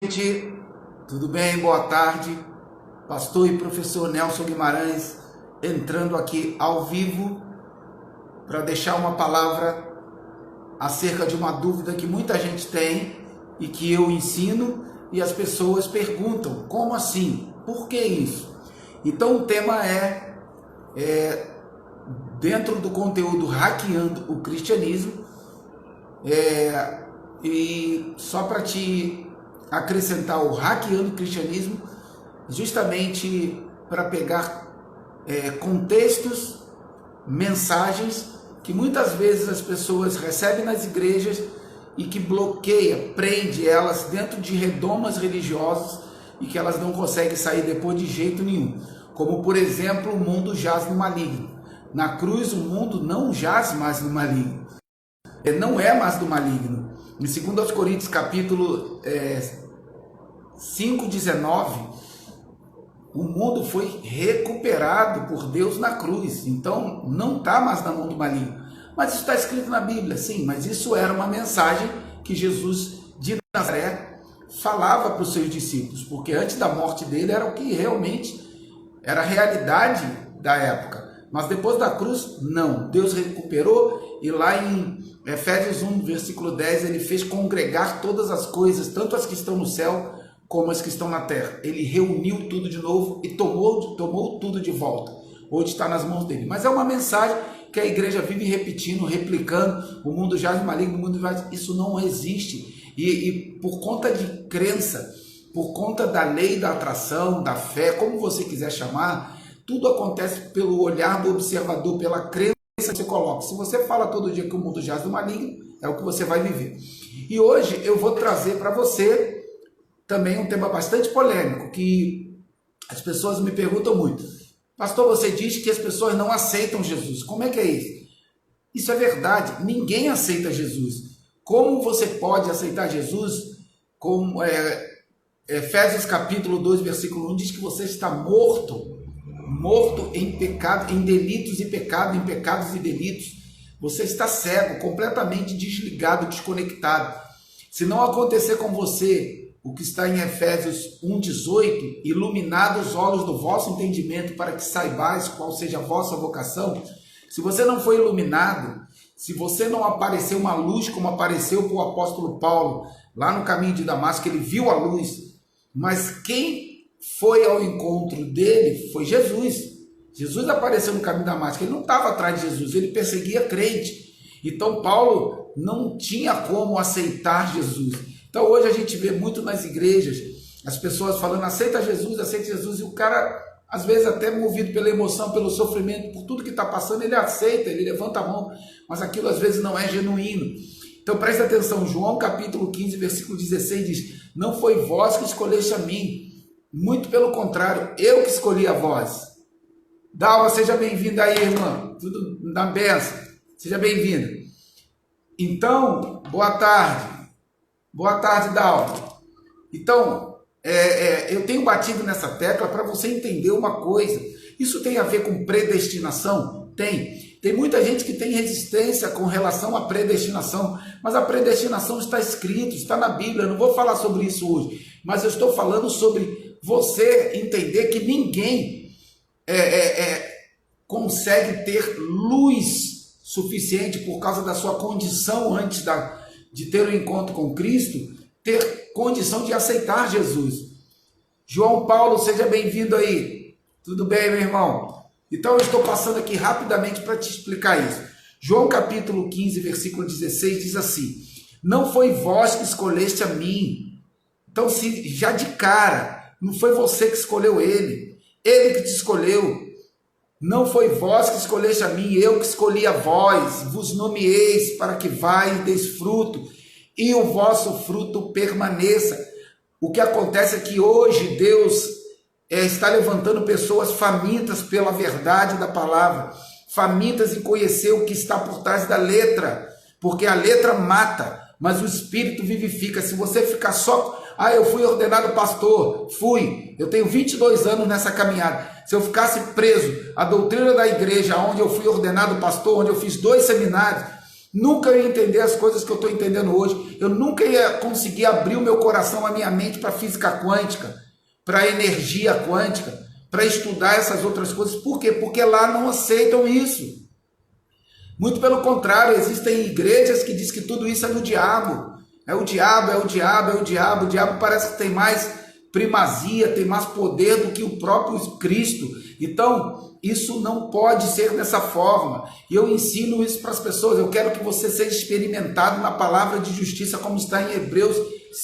Gente, tudo bem? Boa tarde. Pastor e professor Nelson Guimarães entrando aqui ao vivo para deixar uma palavra acerca de uma dúvida que muita gente tem e que eu ensino e as pessoas perguntam: como assim? Por que isso? Então o tema é dentro do conteúdo Hackeando o Cristianismo, e só para te acrescentar o Hackeando o Cristianismo, justamente para pegar contextos, mensagens que muitas vezes as pessoas recebem nas igrejas e que bloqueia, prende elas dentro de redomas religiosos e que elas não conseguem sair depois de jeito nenhum. Como, por exemplo, o mundo jaz no maligno. Na cruz, o mundo não jaz mais no maligno. Não é mais do maligno. Em 2 Coríntios, capítulo 5:19, o mundo foi recuperado por Deus na cruz. Então, não está mais na mão do maligno. Mas isso está escrito na Bíblia, sim. Mas isso era uma mensagem que Jesus de Nazaré falava para os seus discípulos. Porque antes da morte dele era o que realmente era a realidade da época. Mas depois da cruz, não. Deus recuperou e lá em Efésios 1, versículo 10, ele fez congregar todas as coisas, tanto as que estão no céu como as que estão na terra. Ele reuniu tudo de novo e tomou tudo de volta. Hoje está nas mãos dele. Mas é uma mensagem que a igreja vive repetindo, replicando. O mundo jaz no maligno, o mundo jaz. Isso não existe. E por conta de crença, por conta da lei da atração, da fé, como você quiser chamar, tudo acontece pelo olhar do observador, pela crença que você coloca. Se você fala todo dia que o mundo jaz no maligno, é o que você vai viver. E hoje eu vou trazer para você também um tema bastante polêmico, que as pessoas me perguntam muito. Pastor, você diz que as pessoas não aceitam Jesus. Como é que é isso? Isso é verdade. Ninguém aceita Jesus. Como você pode aceitar Jesus? Como Efésios capítulo 2, versículo 1 diz que você está morto em pecado, em delitos e pecado, em pecados e delitos. Você está cego, completamente desligado, desconectado. Se não acontecer com você o que está em Efésios 1:18, iluminado os olhos do vosso entendimento para que saibais qual seja a vossa vocação. Se você não foi iluminado, se você não apareceu uma luz como apareceu para o apóstolo Paulo lá no caminho de Damasco, ele viu a luz, mas quem foi ao encontro dele foi Jesus. Jesus apareceu no caminho de Damasco, ele não estava atrás de Jesus, ele perseguia crente. Então Paulo não tinha como aceitar Jesus. Então hoje a gente vê muito nas igrejas as pessoas falando aceita Jesus, e o cara, às vezes até movido pela emoção, pelo sofrimento, por tudo que está passando, ele aceita, ele levanta a mão, mas aquilo às vezes não é genuíno. Então presta atenção, João capítulo 15, versículo 16 diz: não foi vós que escolheste a mim, muito pelo contrário, eu que escolhi a vós. Dalva, seja bem-vinda aí, irmã, tudo na benção, seja bem-vinda. Então, boa tarde, Dalva. Então, eu tenho batido nessa tecla para você entender uma coisa. Isso tem a ver com predestinação? Tem muita gente que tem resistência com relação à predestinação, mas a predestinação está escrito, está na Bíblia. Eu não vou falar sobre isso hoje, mas eu estou falando sobre você entender que ninguém consegue ter luz suficiente por causa da sua condição antes de ter um encontro com Cristo, ter condição de aceitar Jesus. João Paulo, seja bem-vindo aí. Tudo bem, meu irmão? Então eu estou passando aqui rapidamente para te explicar isso. João capítulo 15, versículo 16 diz assim: não foi vós que escolheste a mim. Então, se já de cara, não foi você que escolheu ele que te escolheu. Não foi vós que escolheste a mim, eu que escolhi a vós, vos nomeeis para que vai e deis fruto, e o vosso fruto permaneça. O que acontece é que hoje Deus está levantando pessoas famintas pela verdade da palavra, famintas em conhecer o que está por trás da letra, porque a letra mata, mas o Espírito vivifica. Se você ficar só... eu fui ordenado pastor, eu tenho 22 anos nessa caminhada. Se eu ficasse preso à doutrina da igreja, onde eu fui ordenado pastor, onde eu fiz 2 seminários, Nunca ia entender as coisas que eu estou entendendo hoje. Eu nunca ia conseguir abrir o meu coração, a minha mente para física quântica, para energia quântica, para estudar essas outras coisas. Por quê? Porque lá não aceitam isso. Muito pelo contrário, existem igrejas que dizem que tudo isso é do diabo. É o diabo, é o diabo, é o diabo. O diabo parece que tem mais primazia, tem mais poder do que o próprio Cristo. Então, isso não pode ser dessa forma. E eu ensino isso para as pessoas. Eu quero que você seja experimentado na palavra de justiça, como está em Hebreus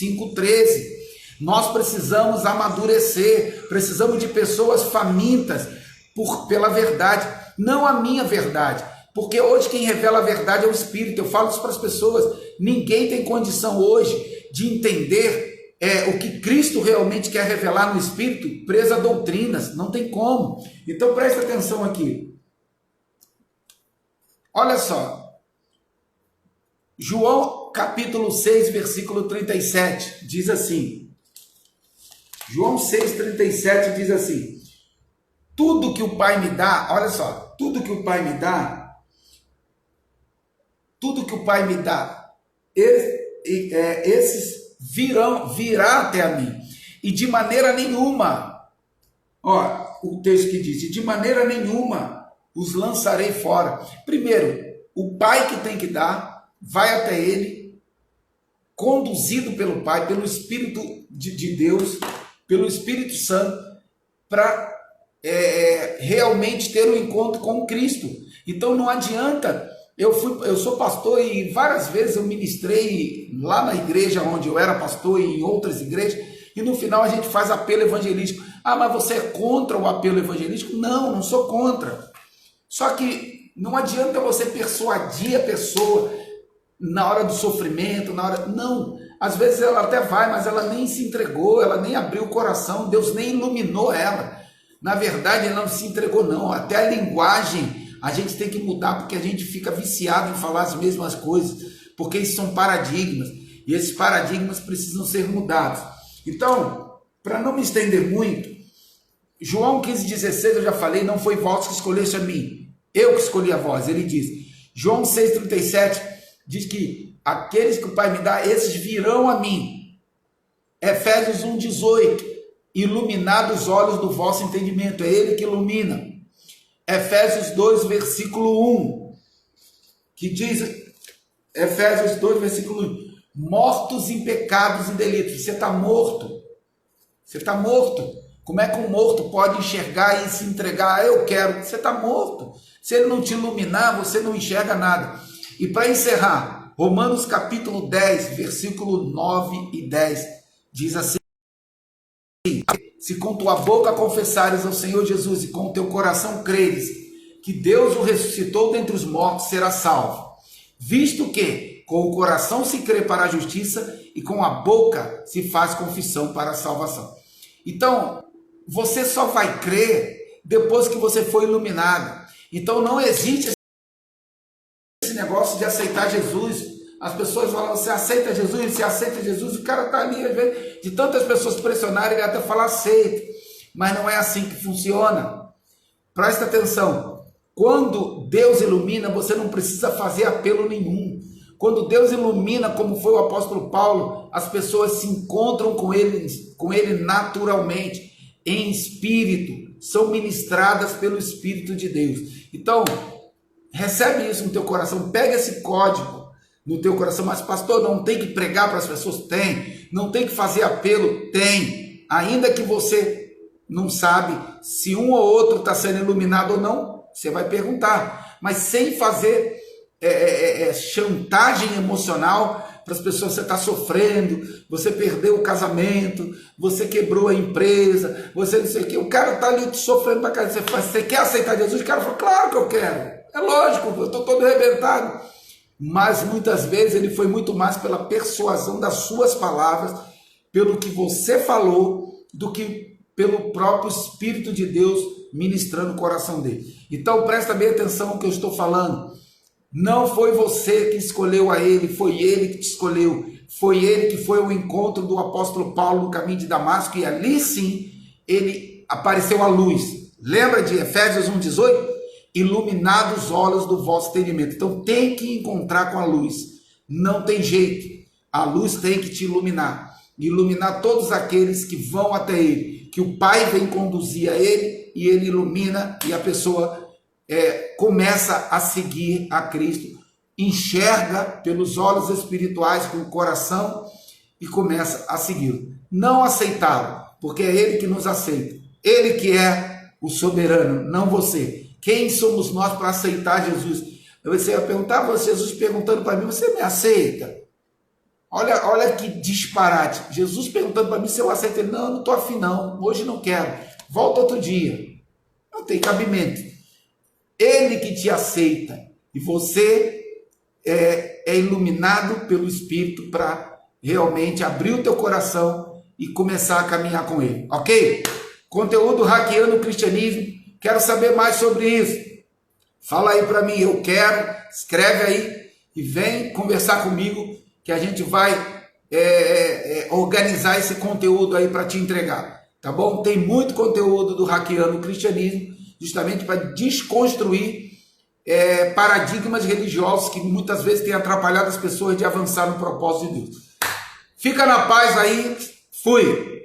5,13. Nós precisamos amadurecer, precisamos de pessoas famintas pela verdade, não a minha verdade. Porque hoje quem revela a verdade é o Espírito. Eu falo isso para as pessoas. Ninguém tem condição hoje de entender o que Cristo realmente quer revelar no Espírito, preso a doutrinas. Não tem como. Então presta atenção aqui. Olha só. João capítulo 6, versículo 37, diz assim. João 6,37 diz assim. Tudo que o Pai me dá, olha só, tudo que o Pai me dá, esses virá até a mim, e de maneira nenhuma, ó, o texto que diz, de maneira nenhuma os lançarei fora. Primeiro, o Pai que tem que dar, vai até ele, conduzido pelo Pai, pelo Espírito de Deus, pelo Espírito Santo, para realmente ter um encontro com Cristo. Então não adianta. Eu sou pastor e várias vezes eu ministrei lá na igreja onde eu era pastor e em outras igrejas, e no final a gente faz apelo evangelístico. Ah, mas você é contra o apelo evangelístico? Não, não sou contra. Só que não adianta você persuadir a pessoa na hora do sofrimento, não. Às vezes ela até vai, mas ela nem se entregou, ela nem abriu o coração, Deus nem iluminou ela. Na verdade, ela não se entregou, não. Até a linguagem a gente tem que mudar, porque a gente fica viciado em falar as mesmas coisas, porque isso são paradigmas, e esses paradigmas precisam ser mudados. Então, para não me estender muito, João 15,16, eu já falei, não foi vós que escolheste a mim, eu que escolhi a vós, ele diz. João 6,37 diz que aqueles que o Pai me dá, esses virão a mim. Efésios 1,18, iluminados os olhos do vosso entendimento, é ele que ilumina. Efésios 2, versículo 1, que diz, Efésios 2, versículo 1, mortos em pecados e delitos. Você está morto. Você está morto. Como é que um morto pode enxergar e se entregar? Ah, eu quero. Você está morto. Se ele não te iluminar, você não enxerga nada. E para encerrar, Romanos capítulo 10, versículo 9 e 10, diz assim: se com tua boca confessares ao Senhor Jesus e com o teu coração creres que Deus o ressuscitou dentre os mortos, será salvo. Visto que com o coração se crê para a justiça e com a boca se faz confissão para a salvação. Então, você só vai crer depois que você for iluminado. Então não existe esse negócio de aceitar Jesus. As pessoas falam, você aceita Jesus, o cara está ali, às vezes, de tantas pessoas pressionarem, ele até fala aceita, mas não é assim que funciona. Presta atenção, quando Deus ilumina, você não precisa fazer apelo nenhum. Quando Deus ilumina, como foi o apóstolo Paulo, as pessoas se encontram com ele naturalmente, em espírito, são ministradas pelo Espírito de Deus. Então, recebe isso no teu coração, pega esse código no teu coração. Mas pastor, não tem que pregar para as pessoas? Tem. Não tem que fazer apelo? Tem. Ainda que você não sabe se um ou outro está sendo iluminado ou não, você vai perguntar, mas sem fazer chantagem emocional para as pessoas. Você está sofrendo, você perdeu o casamento, você quebrou a empresa, você não sei o que, o cara está ali sofrendo para casa. Você quer aceitar Jesus? O cara fala, claro que eu quero, é lógico, eu estou todo arrebentado. Mas muitas vezes ele foi muito mais pela persuasão das suas palavras, pelo que você falou, do que pelo próprio Espírito de Deus ministrando o coração dele. Então presta bem atenção no que eu estou falando. Não foi você que escolheu a ele, foi ele que te escolheu. Foi ele que foi ao encontro do apóstolo Paulo no caminho de Damasco, e ali sim ele apareceu à luz. Lembra de Efésios 1,18? iluminados os olhos do vosso entendimento. Então tem que encontrar com a luz, não tem jeito, a luz tem que te iluminar todos aqueles que vão até ele, que o Pai vem conduzir a ele, e ele ilumina, e a pessoa começa a seguir a Cristo, enxerga pelos olhos espirituais, pelo coração, e começa a segui-lo. Não aceitá-lo, porque é ele que nos aceita, ele que é o soberano, não você. Quem somos nós para aceitar Jesus? Você vai perguntar, Jesus perguntando para mim, você me aceita? Olha que disparate. Jesus perguntando para mim se eu aceito. Ele, não, eu não estou afim não, hoje não quero, volta outro dia. Não tem cabimento. Ele que te aceita, e você é iluminado pelo Espírito para realmente abrir o teu coração e começar a caminhar com ele, ok? Conteúdo Hackeando o Cristianismo, quero saber mais sobre isso. Fala aí para mim, eu quero, escreve aí e vem conversar comigo, que a gente vai organizar esse conteúdo aí para te entregar, tá bom? Tem muito conteúdo do Hackeando o Cristianismo, justamente para desconstruir paradigmas religiosos que muitas vezes têm atrapalhado as pessoas de avançar no propósito de Deus. Fica na paz aí, fui!